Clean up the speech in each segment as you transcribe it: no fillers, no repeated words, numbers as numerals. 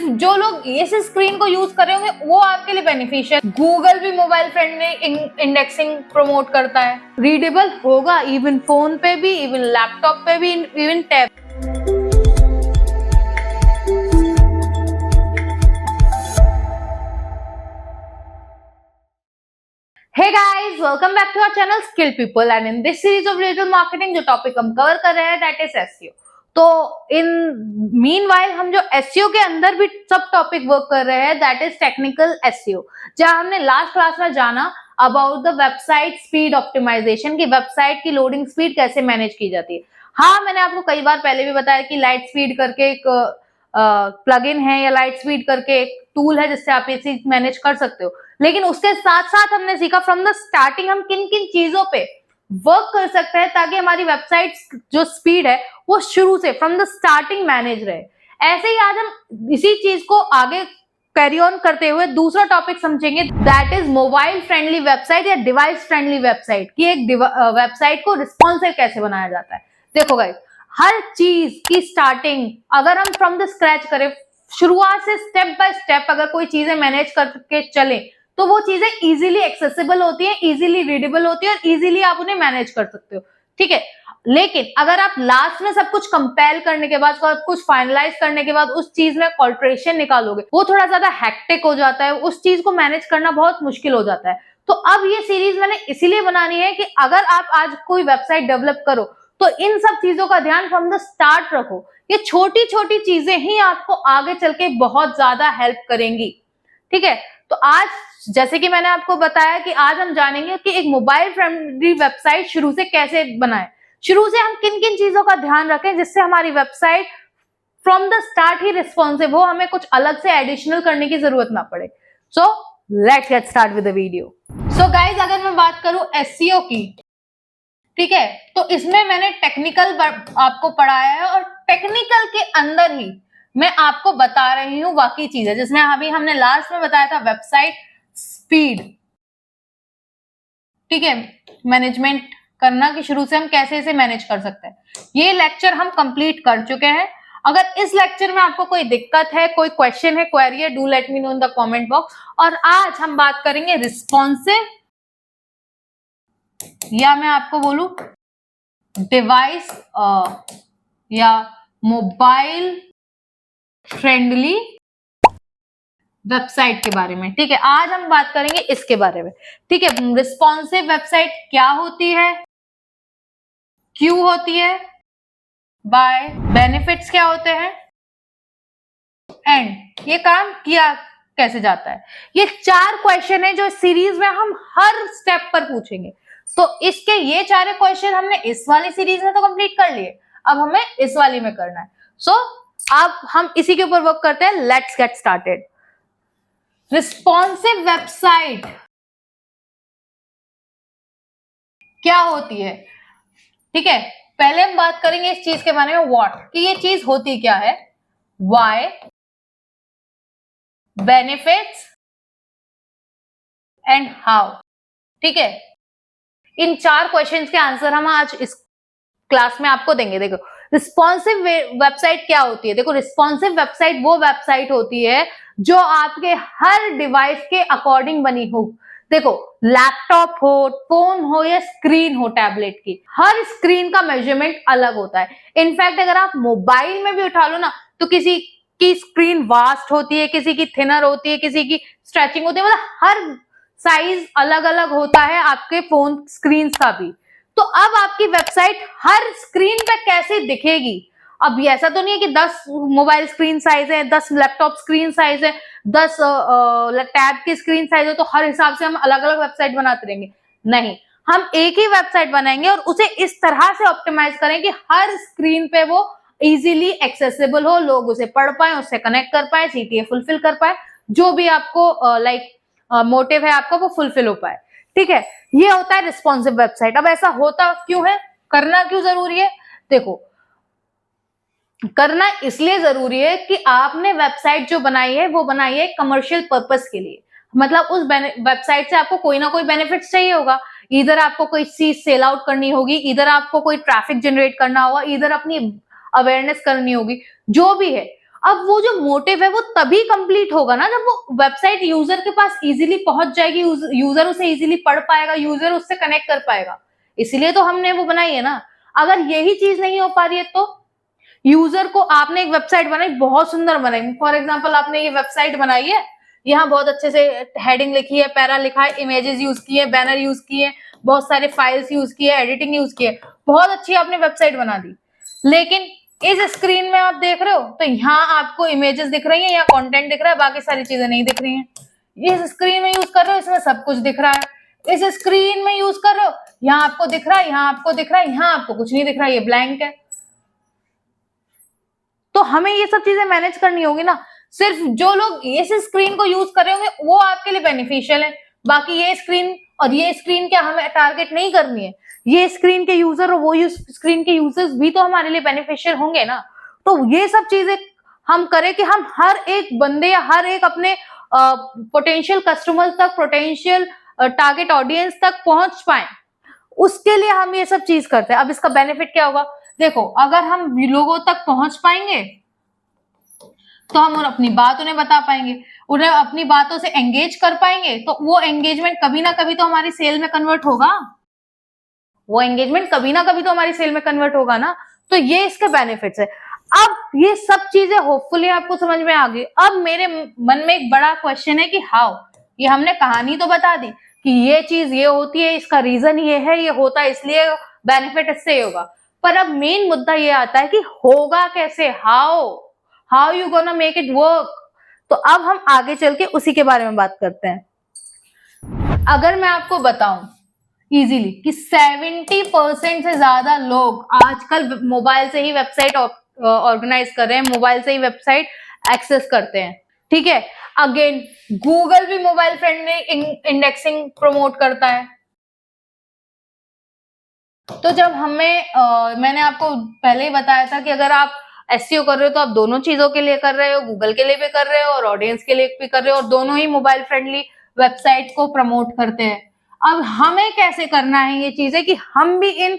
जो लोग इस स्क्रीन को यूज कर रहे होंगे वो आपके लिए बेनिफिशियल। गूगल भी मोबाइल फ्रेंडली इंडेक्सिंग प्रमोट करता है, रीडेबल होगा इवन फोन पे भी, इवन लैपटॉप पे भी, even tab. Hey guys, welcome back to our channel Skill People and in this series of digital marketing जो टॉपिक हम कवर कर रहे हैं that is SEO। तो इन मीनवाइल हम जो SEO के अंदर भी सब टॉपिक वर्क कर रहे हैं that is technical SEO, जहां हमने लास्ट क्लास में जाना about the website speed optimization की वेबसाइट की लोडिंग स्पीड कैसे मैनेज की जाती है। हाँ, मैंने आपको कई बार पहले भी बताया कि लाइट स्पीड करके एक प्लगइन है या लाइट स्पीड करके एक टूल है जिससे आप ये चीज मैनेज कर सकते हो, लेकिन उसके साथ साथ हमने सीखा फ्रॉम द स्टार्टिंग हम किन किन चीजों पे वर्क कर सकते हैं ताकि हमारी वेबसाइट जो स्पीड है वो शुरू से फ्रॉम द स्टार्टिंग मैनेज रहे। ऐसे ही आज हम इसी चीज को आगे कैरी ऑन करते हुए दूसरा टॉपिक समझेंगे that is mobile friendly website या डिवाइस फ्रेंडली वेबसाइट की एक वेबसाइट को रिस्पॉन्सिव कैसे बनाया जाता है। देखो गाइस, हर चीज की स्टार्टिंग अगर हम फ्रॉम द स्क्रैच करें, शुरुआत से स्टेप बाय स्टेप अगर कोई चीजें मैनेज करके चले तो वो चीजें इजीली एक्सेसिबल होती है, इजीली रीडेबल होती है और इजीली आप उन्हें मैनेज कर सकते हो, ठीक है। लेकिन अगर आप लास्ट में सब कुछ कंपेल करने के बाद, सब कुछ फाइनलाइज करने के बाद उस चीज में ऑल्ट्रेशन निकालोगे, वो थोड़ा ज्यादा हेक्टिक हो जाता है, उस चीज को मैनेज करना बहुत मुश्किल हो जाता है। तो अब ये सीरीज मैंने इसीलिए बनानी है कि अगर आप आज कोई वेबसाइट डेवलप करो तो इन सब चीजों का ध्यान फ्रॉम द स्टार्ट रखो। ये छोटी छोटी चीजें ही आपको आगे चल के बहुत ज्यादा हेल्प करेंगी, ठीक है। तो आज जैसे कि मैंने आपको बताया कि आज हम जानेंगे कि एक मोबाइल फ्रेंडली वेबसाइट शुरू से कैसे बनाएं, शुरू से हम किन किन चीजों का ध्यान रखें जिससे हमारी website from the start he responsive हो, हमें कुछ अलग से एडिशनल करने की जरूरत ना पड़े। So let's get start with the video. So guys, अगर मैं बात करूं एसईओ की, ठीक है, तो इसमें मैंने टेक्निकल आपको पढ़ाया है और टेक्निकल के अंदर ही मैं आपको बता रही हूँ बाकी चीजें, जिसमें अभी हमने लास्ट में बताया था वेबसाइट स्पीड, ठीक है, मैनेजमेंट करना कि शुरू से हम कैसे इसे मैनेज कर सकते हैं। ये लेक्चर हम कंप्लीट कर चुके हैं। अगर इस लेक्चर में आपको कोई दिक्कत है, कोई क्वेश्चन है, क्वेरी है, do let me know in the comment box. और आज हम बात करेंगे रिस्पॉन्सिव या मैं आपको बोलूं डिवाइस या मोबाइल फ्रेंडली वेबसाइट के बारे में, ठीक है। आज हम बात करेंगे इसके बारे में, ठीक है। रिस्पॉन्सिव वेबसाइट क्या होती है, क्यों होती है, बाय, बेनिफिट्स क्या होते हैं एंड ये काम किया कैसे जाता है। ये 4 क्वेश्चन है जो सीरीज में हम हर स्टेप पर पूछेंगे। तो इसके ये 4 क्वेश्चन हमने इस वाली सीरीज में तो कंप्लीट कर लिए, अब हमें इस वाली में करना है। सो अब हम इसी के ऊपर वर्क करते हैं। Let's get started. Responsive website क्या होती है, ठीक है। पहले हम बात करेंगे इस चीज के बारे में व्हाट, कि ये चीज होती क्या है, व्हाई, बेनिफिट्स एंड हाउ, ठीक है। इन 4 क्वेश्चंस के आंसर हम आज इस क्लास में आपको देंगे। देखो, रिस्पॉन्सिव वेबसाइट क्या होती है। देखो, रिस्पॉन्सिव वेबसाइट वो वेबसाइट होती है जो आपके हर डिवाइस के अकॉर्डिंग बनी हो। देखो, लैपटॉप हो, फोन हो या स्क्रीन हो टैबलेट की, हर स्क्रीन का मेजरमेंट अलग होता है। इनफैक्ट अगर आप मोबाइल में भी उठा लो ना, तो किसी की स्क्रीन वास्ट होती है, किसी की थिनर होती है, किसी की स्ट्रेचिंग होती है, मतलब हर साइज अलग अलग होता है आपके फोन स्क्रीन का भी। तो अब आपकी वेबसाइट हर स्क्रीन पे कैसे दिखेगी। अब ऐसा तो नहीं है कि 10 मोबाइल स्क्रीन साइज है, 10 लैपटॉप स्क्रीन साइज है, 10 टैब की स्क्रीन साइज है, तो हर हिसाब से हम अलग अलग वेबसाइट बनाते रहेंगे। नहीं, हम एक ही वेबसाइट बनाएंगे और उसे इस तरह से ऑप्टिमाइज करें कि हर स्क्रीन पे वो इजीली एक्सेसिबल हो, लोग उसे पढ़ पाए, उससे कनेक्ट कर पाए, सीटीए फुलफिल कर पाए, जो भी आपको मोटिव है आपका वो फुलफिल हो पाए, ठीक है। ये होता है रिस्पॉन्सिव वेबसाइट। अब ऐसा होता क्यों है, करना क्यों जरूरी है। देखो, करना इसलिए जरूरी है कि आपने वेबसाइट जो बनाई है वो बनाई है कमर्शियल पर्पस के लिए, मतलब उस वेबसाइट से आपको कोई ना कोई बेनिफिट्स चाहिए होगा। इधर आपको कोई चीज सेल आउट करनी होगी, इधर आपको कोई ट्रैफिक जनरेट करना होगा, इधर अपनी अवेयरनेस करनी होगी, जो भी है। अब वो जो मोटिव है वो तभी कंप्लीट होगा ना जब वो वेबसाइट यूजर के पास इजीली पहुंच जाएगी, यूजर उसे इजीली पढ़ पाएगा, यूजर उससे कनेक्ट कर पाएगा। इसीलिए तो हमने वो बनाई है ना। अगर यही चीज नहीं हो पा रही है तो यूजर को, आपने एक वेबसाइट बनाई, बहुत सुंदर बनाई, फॉर एग्जाम्पल आपने ये वेबसाइट बनाई है, यहाँ बहुत अच्छे से हेडिंग लिखी है, पैरा लिखा है, इमेजेस यूज किए, बैनर यूज किए, बहुत सारे फाइल्स यूज किए, एडिटिंग यूज किए, बहुत अच्छी आपने वेबसाइट बना दी। लेकिन इस स्क्रीन में आप देख रहे हो तो यहाँ आपको इमेजेस दिख रही है, यहाँ कंटेंट दिख रहा है, बाकी सारी चीजें नहीं दिख रही हैं। इस स्क्रीन में यूज कर रहे हो, इसमें सब कुछ दिख रहा है। इस स्क्रीन में यूज कर रहे हो, यहाँ आपको दिख रहा है, यहाँ आपको दिख रहा है, यहाँ आपको कुछ नहीं दिख रहा है, ये ब्लैंक है। तो हमें ये सब चीजें मैनेज करनी होगी ना। सिर्फ जो लोग इस स्क्रीन को यूज कर रहे होंगे वो आपके लिए बेनिफिशियल है, बाकी ये स्क्रीन और ये स्क्रीन क्या हमें टारगेट नहीं करनी है। ये स्क्रीन के यूजर और वो स्क्रीन के यूजर्स भी तो हमारे लिए बेनिफिशियल होंगे ना। तो ये सब चीजें हम करें कि हम हर एक बंदे या हर एक अपने पोटेंशियल कस्टमर्स तक, पोटेंशियल टारगेट ऑडियंस तक पहुंच पाए, उसके लिए हम ये सब चीज करते हैं। अब इसका बेनिफिट क्या होगा, देखो अगर हम लोगों तक पहुंच पाएंगे तो हम अपनी बात उन्हें बता पाएंगे, उन्हें अपनी बातों से एंगेज कर पाएंगे, तो वो एंगेजमेंट कभी ना कभी तो हमारी सेल में कन्वर्ट होगा, वो एंगेजमेंट कभी ना कभी तो हमारी सेल में कन्वर्ट होगा ना। तो ये इसके बेनिफिट्स है। अब ये सब चीजें होपफुली आपको समझ में आ गई। अब मेरे मन में एक बड़ा क्वेश्चन है कि हाउ, ये हमने कहानी तो बता दी कि ये चीज ये होती है, इसका रीजन ये है, ये होता है इसलिए, बेनिफिट इससे होगा, पर अब मेन मुद्दा ये आता है कि होगा कैसे, how you gonna make it work. तो अब हम आगे चल के उसी के बारे में बात करते हैं। अगर मैं आपको बताऊं इजीली कि 70% से ज्यादा लोग आजकल मोबाइल से ही वेबसाइट ऑर्गेनाइज कर रहे हैं, मोबाइल से ही वेबसाइट एक्सेस करते हैं, ठीक है। अगेन गूगल भी मोबाइल फ्रेंडली इंडेक्सिंग प्रमोट करता है। तो जब मैंने आपको पहले ही बताया था कि अगर आप एसईओ कर रहे हो तो आप दोनों चीजों के लिए कर रहे हो, गूगल के लिए भी कर रहे हो और ऑडियंस के लिए भी कर रहे हो, और दोनों ही मोबाइल फ्रेंडली वेबसाइट को प्रमोट करते हैं। अब हमें कैसे करना है ये चीजें कि हम भी इन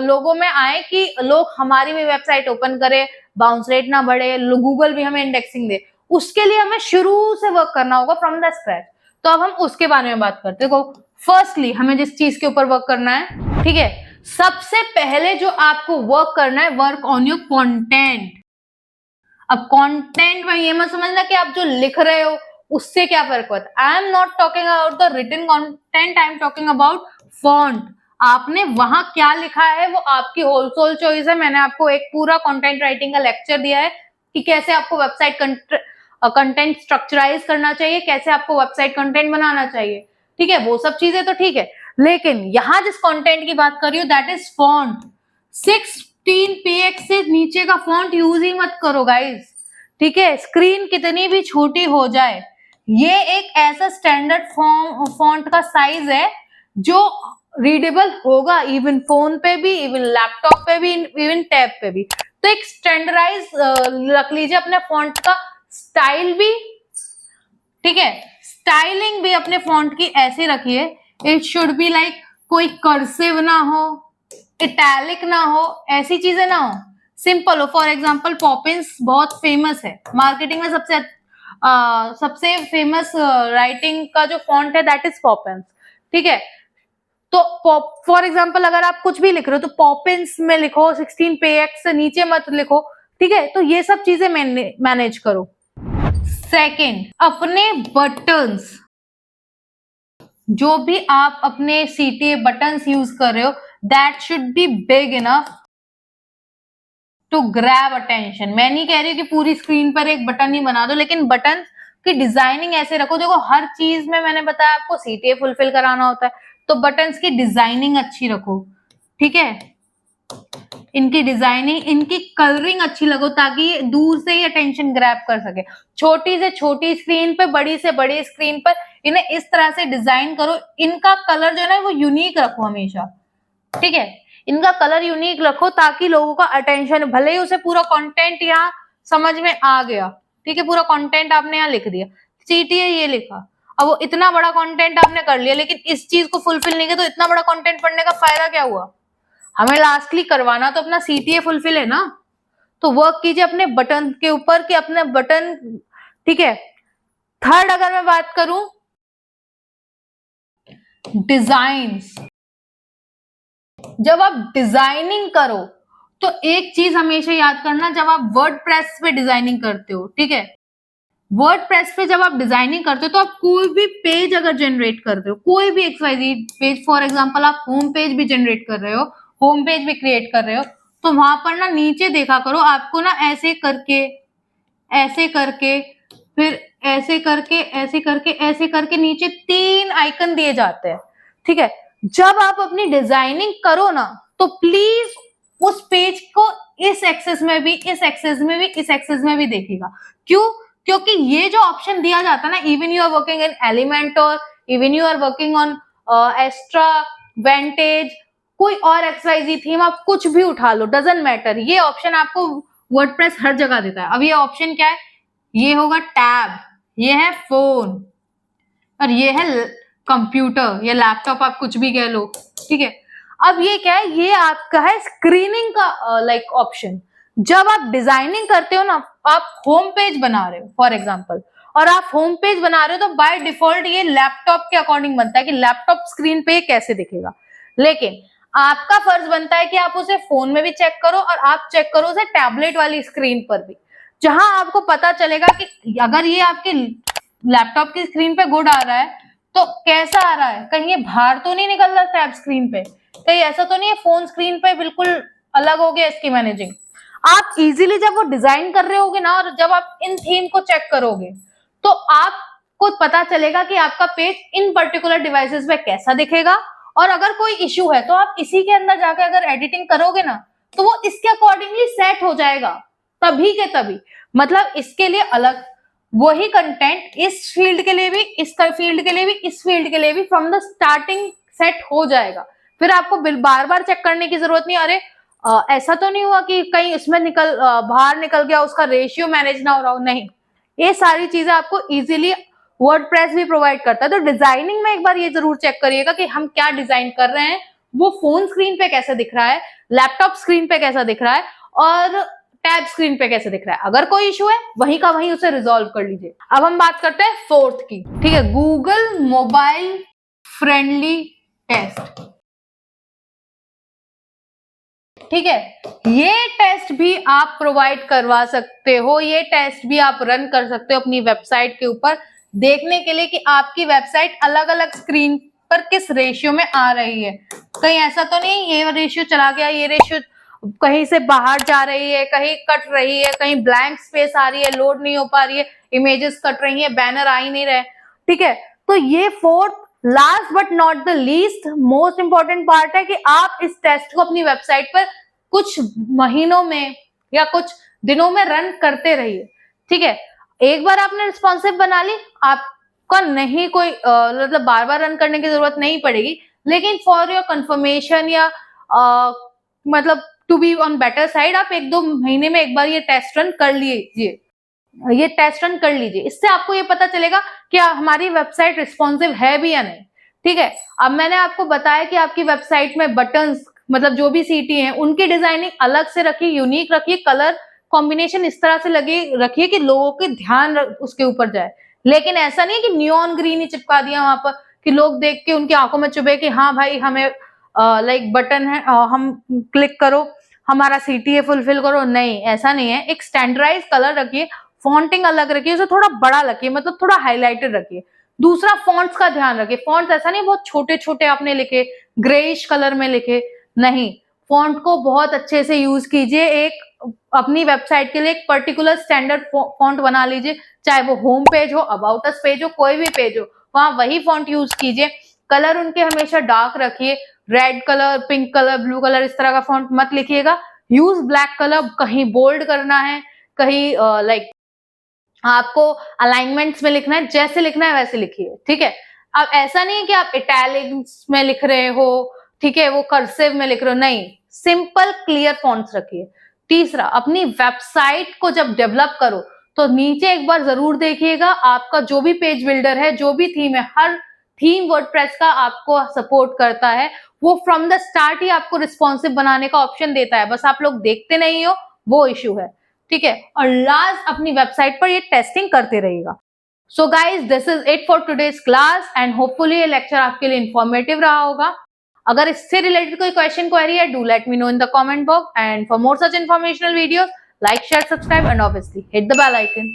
लोगों में आए कि लोग हमारी भी वेबसाइट ओपन करें, बाउंस रेट ना बढ़े, गूगल भी हमें इंडेक्सिंग दे। उसके लिए हमें शुरू से वर्क करना होगा, फ्रॉम द स्क्रैच। तो अब हम उसके बारे में बात करते हैं। देखो फर्स्टली हमें जिस चीज के ऊपर वर्क करना है, ठीक है, सबसे पहले जो आपको वर्क करना है, वर्क ऑन योर कंटेंट। अब कंटेंट में ये मत समझना कि आप जो लिख रहे हो उससे क्या फर्क पड़ता है। I am not talking about the written content, I am talking about font. आपने वहां क्या लिखा है वो आपकी होल सोल चॉइस है। मैंने आपको एक पूरा कंटेंट राइटिंग का लेक्चर दिया है कि कैसे आपको वेबसाइट कंटेंट स्ट्रक्चराइज करना चाहिए, कैसे आपको वेबसाइट कंटेंट बनाना चाहिए, ठीक है। वो सब चीजें तो ठीक है, लेकिन यहां जिस कंटेंट की बात कर रही हूँ दैट इज फॉन्ट। 16px से नीचे का फॉन्ट यूज ही मत करो गाइस, ठीक है। स्क्रीन कितनी भी छोटी हो जाए, ये एक ऐसा स्टैंडर्ड फॉन्ट का साइज है जो रीडेबल होगा, इवन फोन पे भी, इवन लैपटॉप पे भी, इवन टैब पे भी। तो एक स्टैंडर्डाइज रख लीजिए अपने फॉन्ट का, स्टाइल भी, ठीक है, स्टाइलिंग भी अपने फॉन्ट की ऐसे रखिए, इट शुड बी लाइक कोई कर्सिव ना हो, इटैलिक ना हो, ऐसी चीजें ना हो, सिंपल हो। फॉर एग्जांपल पॉपिंस बहुत फेमस है मार्केटिंग में, सबसे फेमस राइटिंग का जो फॉन्ट है दैट इज पॉपिंस, ठीक है। तो फॉर एग्जांपल अगर आप कुछ भी लिख रहे हो तो पॉपिंस में लिखो, 16px से नीचे मत लिखो, ठीक है। तो ये सब चीजें मैनेज करो। सेकंड, अपने बटन्स, जो भी आप अपने CTA बटन्स यूज कर रहे हो that should be big enough to grab attention. मैं नहीं कह रही कि पूरी स्क्रीन पर एक बटन ही बना दो, लेकिन बटन की डिजाइनिंग ऐसे रखो। देखो हर चीज में मैंने बताया आपको CTA फुलफिल कराना होता है, तो बटन्स की डिजाइनिंग अच्छी रखो, ठीक है। इनकी डिजाइनिंग, इनकी कलरिंग अच्छी लगो ताकि दूर से ही अटेंशन ग्रैब कर सके। छोटी से छोटी स्क्रीन पे, बड़ी से बड़ी स्क्रीन पर इन्हें इस तरह से डिजाइन करो। इनका कलर जो है ना वो यूनिक रखो हमेशा, ठीक है। इनका कलर यूनिक रखो ताकि लोगों का अटेंशन, भले ही उसे पूरा कंटेंट यहाँ समझ में आ गया, ठीक है, पूरा कंटेंट आपने यहाँ लिख दिया, CTA ये लिखा, अब वो इतना बड़ा कंटेंट आपने कर लिया, लेकिन इस चीज को फुलफिल नहीं किया, तो इतना बड़ा कंटेंट पढ़ने का फायदा क्या हुआ। हमें लास्टली करवाना तो अपना CTA फुलफिल है ना। तो वर्क कीजिए अपने बटन के ऊपर कि अपने बटन, ठीक है। थर्ड अगर मैं बात करूं, डिजाइन्स। जब आप डिजाइनिंग करो तो एक चीज हमेशा याद करना, जब आप वर्डप्रेस पे डिजाइनिंग करते हो, ठीक है, वर्डप्रेस पे जब आप डिजाइनिंग करते हो तो आप कोई भी पेज अगर जनरेट कर रहे हो, कोई भी XYZ पेज, फॉर एग्जांपल आप होम पेज भी जनरेट कर रहे हो, होम पेज भी क्रिएट कर रहे हो, तो वहां पर ना नीचे देखा करो, आपको ना ऐसे करके, ऐसे करके, फिर ऐसे करके, ऐसे करके, ऐसे करके नीचे 3 आइकन दिए जाते हैं, ठीक है। जब आप अपनी डिजाइनिंग करो ना तो प्लीज उस पेज को इस एक्सेस में भी, इस एक्सेस में भी, इस एक्सेस में भी देखिएगा। क्यों? क्योंकि ये जो ऑप्शन दिया जाता है ना, even you are working in Elementor, even you are working on Astra, Vantage, कोई और XYZ थीम, आप कुछ भी उठा लो, डजंट मैटर, ये ऑप्शन आपको वर्डप्रेस हर जगह देता है। अब ये ऑप्शन क्या है? ये होगा टैब, ये है फोन, और ये है कंप्यूटर, ये लैपटॉप, आप कुछ भी कह लो, ठीक है। अब ये क्या है? ये आपका है स्क्रीनिंग का लाइक ऑप्शन। जब आप डिजाइनिंग करते हो ना, आप होम पेज बना रहे हो फॉर एग्जांपल, और आप होम पेज बना रहे हो तो बाय डिफॉल्ट ये लैपटॉप के अकॉर्डिंग बनता है कि लैपटॉप स्क्रीन पे कैसे दिखेगा, लेकिन आपका फर्ज बनता है कि आप उसे फोन में भी चेक करो और आप चेक करो उसे टैबलेट वाली स्क्रीन पर भी, जहां आपको पता चलेगा कि अगर ये आपके लैपटॉप की स्क्रीन पे गुड आ रहा है तो कैसा आ रहा है, कहीं ये बाहर तो नहीं निकल रहा टैब स्क्रीन पे, कहीं ऐसा तो नहीं है फोन स्क्रीन पे बिल्कुल अलग हो गया इसकी मैनेजिंग। आप इजीली जब वो डिजाइन कर रहे होगे ना, और जब आप इन थीम को चेक करोगे तो आपको पता चलेगा कि आपका पेज इन पर्टिकुलर डिवाइसेस पे कैसा दिखेगा, और अगर कोई इश्यू है तो आप इसी के अंदर जाकर अगर एडिटिंग करोगे ना तो वो इसके अकॉर्डिंगली सेट हो जाएगा तभी के तभी। मतलब इसके लिए अलग वही कंटेंट, इस फील्ड के लिए भी, इस फील्ड के लिए भी, इस फील्ड के लिए भी फ्रॉम द स्टार्टिंग सेट हो जाएगा। फिर आपको बार बार चेक करने की जरूरत नहीं, अरे ऐसा तो नहीं हुआ कि कहीं इसमें बाहर निकल गया, उसका रेशियो मैनेज ना हो रहा हो, नहीं, ये सारी चीजें आपको इजीली वर्डप्रेस भी प्रोवाइड करता है। तो डिजाइनिंग में एक बार ये जरूर चेक करिएगा कि हम क्या डिजाइन कर रहे हैं, वो फोन स्क्रीन पे कैसा दिख रहा है, लैपटॉप स्क्रीन पे कैसा दिख रहा है, और टैब स्क्रीन पे कैसे दिख रहा है। अगर कोई इशू है वहीं का वहीं उसे रिजॉल्व कर लीजिए। अब हम बात करते हैं फोर्थ की, ठीक है, गूगल मोबाइल फ्रेंडली टेस्ट, ठीक है। ये टेस्ट भी आप प्रोवाइड करवा सकते हो, ये टेस्ट भी आप रन कर सकते हो अपनी वेबसाइट के ऊपर, देखने के लिए कि आपकी वेबसाइट अलग अलग स्क्रीन पर किस रेशियो में आ रही है। कहीं ऐसा तो नहीं ये रेशियो चला गया, ये रेशियो कहीं से बाहर जा रही है, कहीं कट रही है, कहीं ब्लैंक स्पेस आ रही है, लोड नहीं हो पा रही है, इमेजेस कट रही है, बैनर आ ही नहीं रहे, ठीक है। तो ये fourth, last but not the least most important part है कि आप इस टेस्ट को अपनी वेबसाइट पर कुछ महीनों में या कुछ दिनों में रन करते रहिए, ठीक है। एक बार आपने रिस्पॉन्सिव बना ली, आपका नहीं कोई मतलब बार बार रन करने की जरूरत नहीं पड़ेगी, लेकिन फॉर योर कंफर्मेशन या मतलब to be on better side, आप 1-2 महीने में एक बार ये टेस्ट रन कर लीजिए, ये टेस्ट रन कर लीजिए। इससे आपको ये पता चलेगा कि हमारी वेबसाइट रिस्पॉन्सिव है भी या नहीं, ठीक है। अब मैंने आपको बताया कि आपकी वेबसाइट में बटन्स, मतलब जो भी सीटी हैं, उनकी डिजाइनिंग अलग से रखिए, यूनिक रखिए, कलर कॉम्बिनेशन इस तरह से लगे रखिए कि लोगों के ध्यान उसके ऊपर जाए। लेकिन ऐसा नहीं है कि नियॉन ग्रीन ही चिपका दिया वहां पर कि लोग देख के उनकी आंखों में चुभे कि हाँ भाई हमें लाइक बटन है, हम क्लिक करो, हमारा सीटीए फुलफिल करो। नहीं, ऐसा नहीं है। एक स्टैंडर्डाइज कलर रखिए, फॉन्टिंग अलग रखिए, उसे थोड़ा बड़ा रखिए, मतलब थोड़ा हाईलाइटेड रखिए। दूसरा, फॉन्ट्स का ध्यान रखिए। फॉन्ट्स ऐसा नहीं बहुत छोटे छोटे आपने लिखे, ग्रेइश कलर में लिखे, नहीं, फॉन्ट को बहुत अच्छे से यूज कीजिए। एक अपनी वेबसाइट के लिए एक पर्टिकुलर स्टैंडर्ड फॉन्ट बना लीजिए, चाहे वो होम पेज हो, अबाउट अस पेज हो, कोई भी पेज हो, वहां वही फॉन्ट यूज कीजिए। कलर उनके हमेशा डार्क रखिए, red colour, pink colour, blue colour, इस तरह का फॉन्ट मत लिखिएगा। यूज ब्लैक कलर, कहीं बोल्ड करना है, कहीं लाइक आपको अलाइनमेंट्स में लिखना है, जैसे लिखना है वैसे लिखिए, ठीक है। अब ऐसा नहीं है कि आप इटैलिक्स में लिख रहे हो, ठीक है, वो कर्सिव में लिख रहे हो, नहीं, सिंपल क्लियर फॉन्ट्स रखिए। तीसरा, अपनी वेबसाइट को जब डेवलप करो तो नीचे एक बार जरूर देखिएगा, आपका जो भी पेज बिल्डर है, जो भी थीम है, हर थीम वर्डप्रेस का आपको सपोर्ट करता है, वो फ्रॉम द स्टार्ट ही आपको रिस्पॉन्सिव बनाने का ऑप्शन देता है। बस आप लोग देखते नहीं हो, वो इश्यू है, ठीक है। और लास्ट अपनी वेबसाइट पर ये टेस्टिंग करते रहिएगा। So guys, this is it for today's class and hopefully ये लेक्चर आपके लिए इंफॉर्मेटिव रहा होगा। अगर इससे रिलेटेड कोई क्वेश्चन क्वेरी है, do let me know in the comment box, and for more such informational videos, like, share, subscribe, and obviously hit the bell icon.